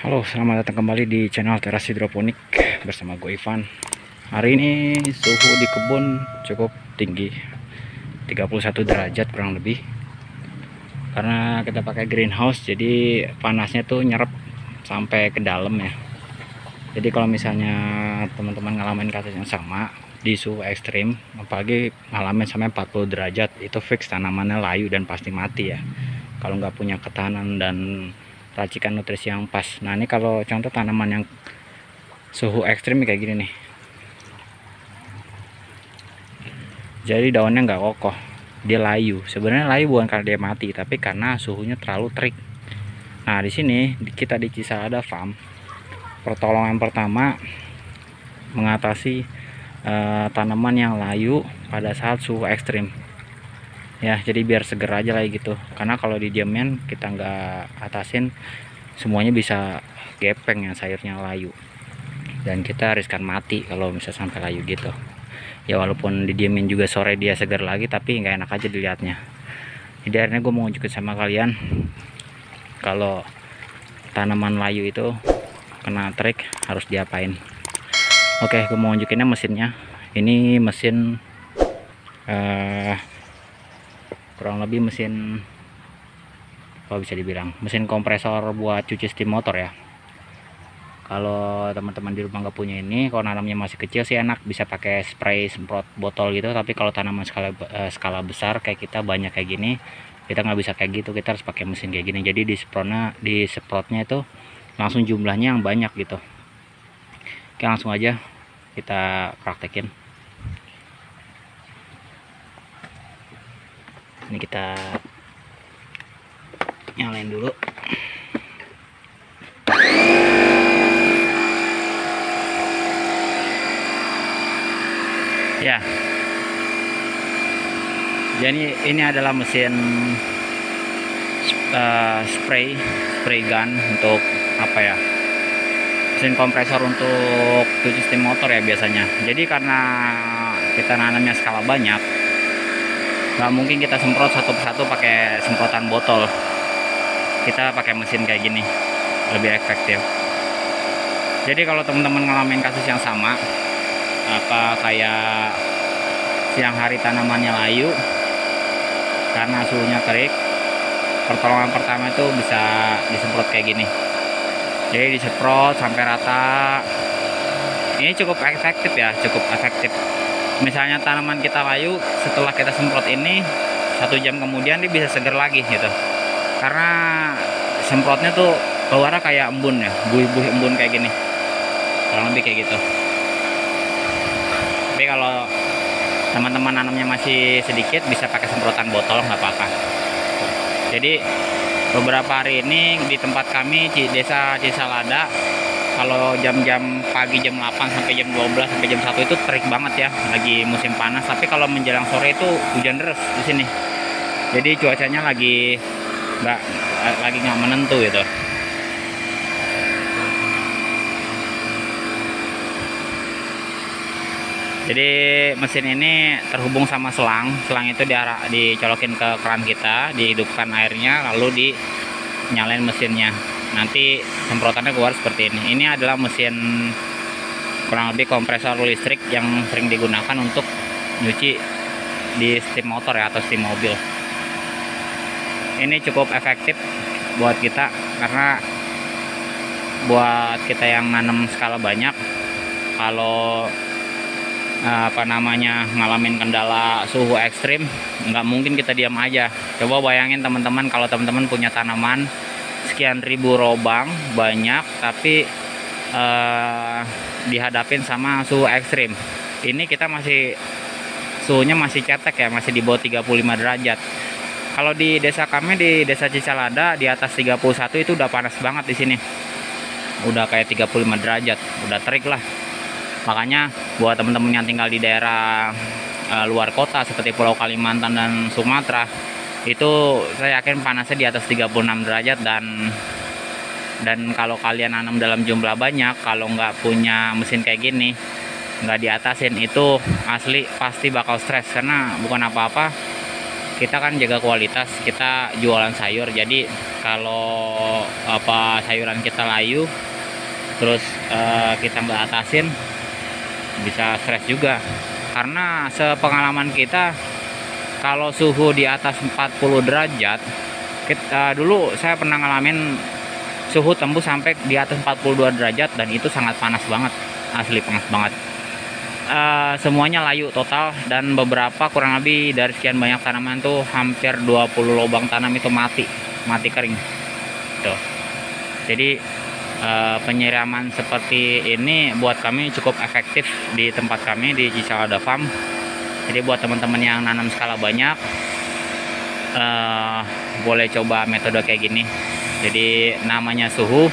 Halo, selamat datang kembali di channel Teras Hidroponik bersama gue Ivan. Hari ini suhu di kebun cukup tinggi, 31 derajat kurang lebih. Karena kita pakai greenhouse, jadi panasnya tuh nyerap sampai ke dalam ya. Jadi kalau misalnya teman-teman ngalamin kasus yang sama di suhu ekstrim, apalagi ngalamin sampai 40 derajat, itu fix tanamannya layu dan pasti mati ya. Kalau nggak punya ketahanan dan racikan nutrisi yang pas. Nah, ini kalau contoh tanaman yang suhu ekstrim kayak gini nih, jadi daunnya nggak kokoh, dia layu. Sebenarnya layu bukan karena dia mati, tapi karena suhunya terlalu terik. Nah, di sini kita di Cisalada Farm, pertolongan pertama mengatasi tanaman yang layu pada saat suhu ekstrim ya. Jadi biar seger aja lagi gitu, karena kalau didiamin kita nggak atasin, semuanya bisa gepeng ya, sayurnya layu, dan kita riskan mati kalau bisa sampai layu gitu ya. Walaupun didiemin juga sore dia segar lagi, tapi nggak enak aja dilihatnya. Jadi akhirnya gue mau nunjukin sama kalian kalau tanaman layu itu kena trik harus diapain. Oke, gue mau nunjukinnya mesinnya. Ini mesin kurang lebih mesin, apa bisa dibilang, mesin kompresor buat cuci steam motor ya. Kalau teman-teman di rumah nggak punya ini, kalau nanamnya masih kecil sih enak, bisa pakai spray semprot botol gitu. Tapi kalau tanaman skala besar kayak kita, banyak kayak gini, kita nggak bisa kayak gitu, kita harus pakai mesin kayak gini. Jadi disemprotnya itu langsung jumlahnya yang banyak gitu. Oke, langsung aja kita praktekin. Ini kita nyalain dulu. Ya, jadi ini adalah mesin spray gun untuk apa ya, mesin kompresor untuk cuci steam motor ya biasanya. Jadi karena kita nanamnya skala banyak, nggak mungkin kita semprot satu persatu pakai semprotan botol. Kita pakai mesin kayak gini lebih efektif. Jadi kalau teman-teman ngalamin kasus yang sama, apa kayak siang hari tanamannya layu karena suhunya terik, pertolongan pertama itu bisa disemprot kayak gini. Jadi disemprot sampai rata. Ini cukup efektif ya, cukup efektif. Misalnya tanaman kita layu, setelah kita semprot ini 1 jam kemudian dia bisa seger lagi gitu, karena semprotnya tuh keluarnya kayak embun ya, buih-buih embun kayak gini, kurang lebih kayak gitu. Tapi kalau teman-teman nanamnya masih sedikit, bisa pakai semprotan botol, nggak apa-apa. Jadi beberapa hari ini di tempat kami di desa Cisalada, kalau jam-jam pagi jam 8 sampai jam 12 sampai jam 1 itu terik banget ya, lagi musim panas. Tapi kalau menjelang sore itu hujan deras di sini. Jadi cuacanya lagi nggak menentu gitu. Jadi mesin ini terhubung sama selang itu dicolokin ke keran kita, dihidupkan airnya, lalu dinyalain mesinnya. Nanti semprotannya keluar seperti ini. Ini adalah mesin kurang lebih kompresor listrik yang sering digunakan untuk nyuci di steam motor ya, atau steam mobil. Ini cukup efektif buat kita, karena buat kita yang nanam skala banyak, kalau ngalamin kendala suhu ekstrim, nggak mungkin kita diam aja. Coba bayangin teman-teman, kalau teman-teman punya tanaman sekian ribu robang banyak, tapi dihadapin sama suhu ekstrim. Ini kita suhunya masih cetek ya, masih di bawah 35 derajat. Kalau di desa kami, di desa Cisalada, di atas 31 itu udah panas banget di sini. Udah kayak 35 derajat, udah terik lah. Makanya buat teman-teman yang tinggal di daerah luar kota seperti Pulau Kalimantan dan Sumatera, itu saya yakin panasnya di atas 36 derajat. Dan kalau kalian nanam dalam jumlah banyak, kalau nggak punya mesin kayak gini, nggak diatasin, itu asli pasti bakal stres. Karena bukan apa-apa, kita kan jaga kualitas, kita jualan sayur. Jadi kalau apa sayuran kita layu, terus kita nggak atasin, bisa stres juga. Karena sepengalaman kita, kalau suhu di atas 40 derajat, dulu saya pernah ngalamin suhu tembus sampai di atas 42 derajat, dan itu sangat panas banget, asli panas banget. Semuanya layu total, dan beberapa kurang lebih dari sekian banyak tanaman tuh hampir 20 lubang tanam itu mati kering tuh. Jadi penyiraman seperti ini buat kami cukup efektif di tempat kami di Cisalada Farm. Jadi buat teman-teman yang nanam skala banyak, boleh coba metode kayak gini. Jadi namanya suhu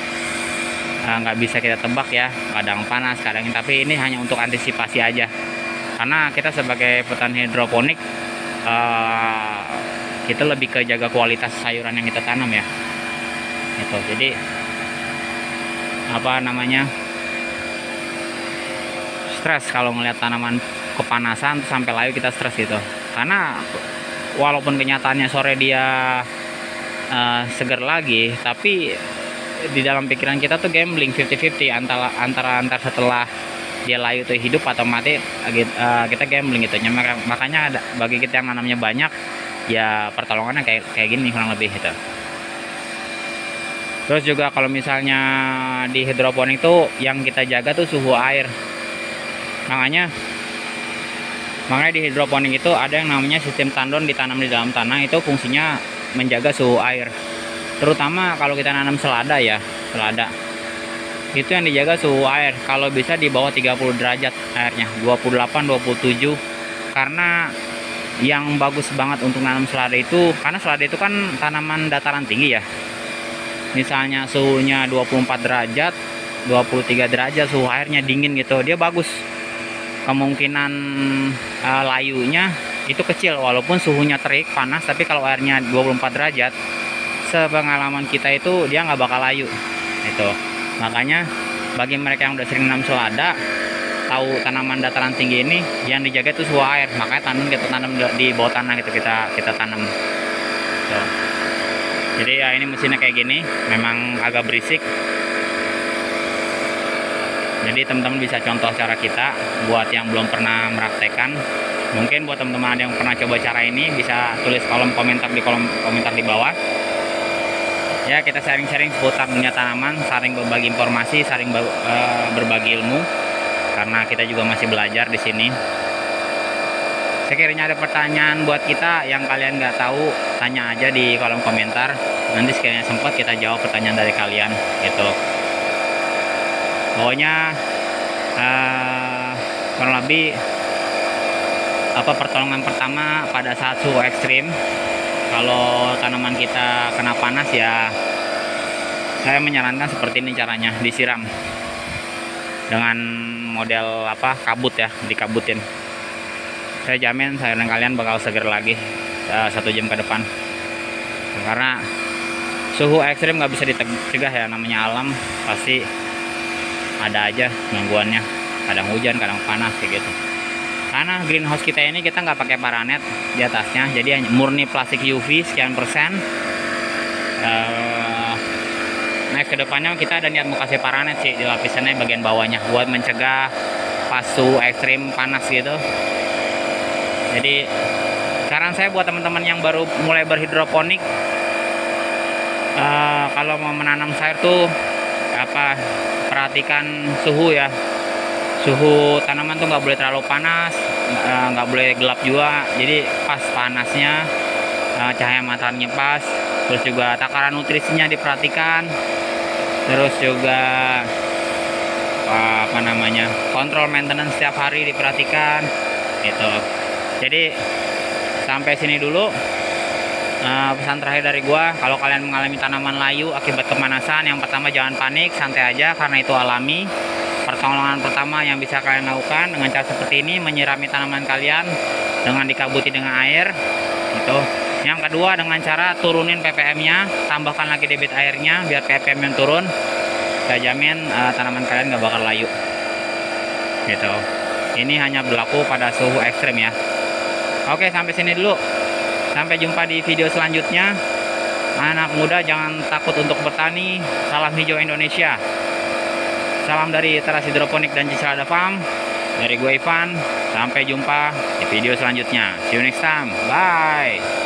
nggak bisa kita tebak ya, kadang panas kadang, tapi ini hanya untuk antisipasi aja, karena kita sebagai petani hidroponik kita lebih ke jaga kualitas sayuran yang kita tanam ya gitu. Jadi apa namanya, stres kalau ngelihat tanaman kepanasan sampai layu, kita stres gitu. Karena walaupun kenyataannya sore dia seger lagi, tapi di dalam pikiran kita tuh gambling 50-50 antara setelah dia layu tuh hidup atau mati, kita gambling gitu. Makanya bagi kita yang nanamnya banyak ya, pertolongannya kayak gini kurang lebih gitu. Terus juga kalau misalnya di hidroponik tuh yang kita jaga tuh suhu air. Makanya di hidroponik itu ada yang namanya sistem tandon ditanam di dalam tanah, itu fungsinya menjaga suhu air. Terutama kalau kita nanam selada ya, selada itu yang dijaga suhu air kalau bisa di bawah 30 derajat airnya, 28-27. Karena yang bagus banget untuk nanam selada itu, karena selada itu kan tanaman dataran tinggi ya. Misalnya suhunya 24 derajat, 23 derajat, suhu airnya dingin gitu, dia bagus. Kemungkinan layunya itu kecil, walaupun suhunya terik panas, tapi kalau airnya 24 derajat, sepengalaman kita itu dia nggak bakal layu itu. Makanya bagi mereka yang udah sering nanam selada, tahu tanaman dataran tinggi ini yang dijaga itu suhu air. Makanya kita tanam di bawah tanah gitu, kita tanam tuh. Jadi ya ini mesinnya kayak gini, memang agak berisik. Jadi teman-teman bisa contoh cara kita buat yang belum pernah meraktekan. Mungkin buat teman-teman yang pernah coba cara ini, bisa tulis kolom komentar di bawah. Ya, kita sharing-sharing seputar dunia tanaman, saling berbagi informasi, saling berbagi ilmu, karena kita juga masih belajar di sini. Sekiranya ada pertanyaan buat kita yang kalian nggak tahu, tanya aja di kolom komentar. Nanti sekiranya sempat kita jawab pertanyaan dari kalian gitu. Pokoknya kurang lebih pertolongan pertama pada saat suhu ekstrim, kalau tanaman kita kena panas ya, saya menyarankan seperti ini caranya, disiram dengan model kabut ya, dikabutin. Saya jamin sayuran kalian bakal seger lagi 1 jam ke depan. Karena suhu ekstrim nggak bisa dicegah ya, namanya alam, pasti ada aja gangguannya, kadang hujan kadang panas kayak gitu. Karena greenhouse kita ini kita nggak pakai paranet di atasnya, jadi hanya murni plastik UV sekian persen. Next kedepannya kita ada niat mau kasih paranet sih di lapisannya bagian bawahnya, buat mencegah pas suhu ekstrim panas gitu. Jadi saran saya buat teman-teman yang baru mulai berhidroponik, kalau mau menanam sayur tuh perhatikan suhu ya. Suhu tanaman tuh nggak boleh terlalu panas, nggak boleh gelap juga. Jadi pas panasnya, cahaya mataharinya pas. Terus juga takaran nutrisinya diperhatikan. Terus juga kontrol maintenance setiap hari diperhatikan gitu. Jadi sampai sini dulu pesan terakhir dari gua. Kalau kalian mengalami tanaman layu akibat kepanasan, yang pertama jangan panik, santai aja karena itu alami. Pertolongan pertama yang bisa kalian lakukan dengan cara seperti ini, menyirami tanaman kalian dengan dikabuti dengan air gitu. Yang kedua dengan cara turunin ppm-nya, tambahkan lagi debit airnya biar ppm yang turun. Saya jamin tanaman kalian nggak bakal layu gitu. Ini hanya berlaku pada suhu ekstrim ya. Oke, sampai sini dulu. Sampai jumpa di video selanjutnya. Anak muda jangan takut untuk bertani. Salam hijau Indonesia. Salam dari Teras Hidroponik dan Ciselada Farm. Dari gue Ivan. Sampai jumpa di video selanjutnya. See you next time. Bye.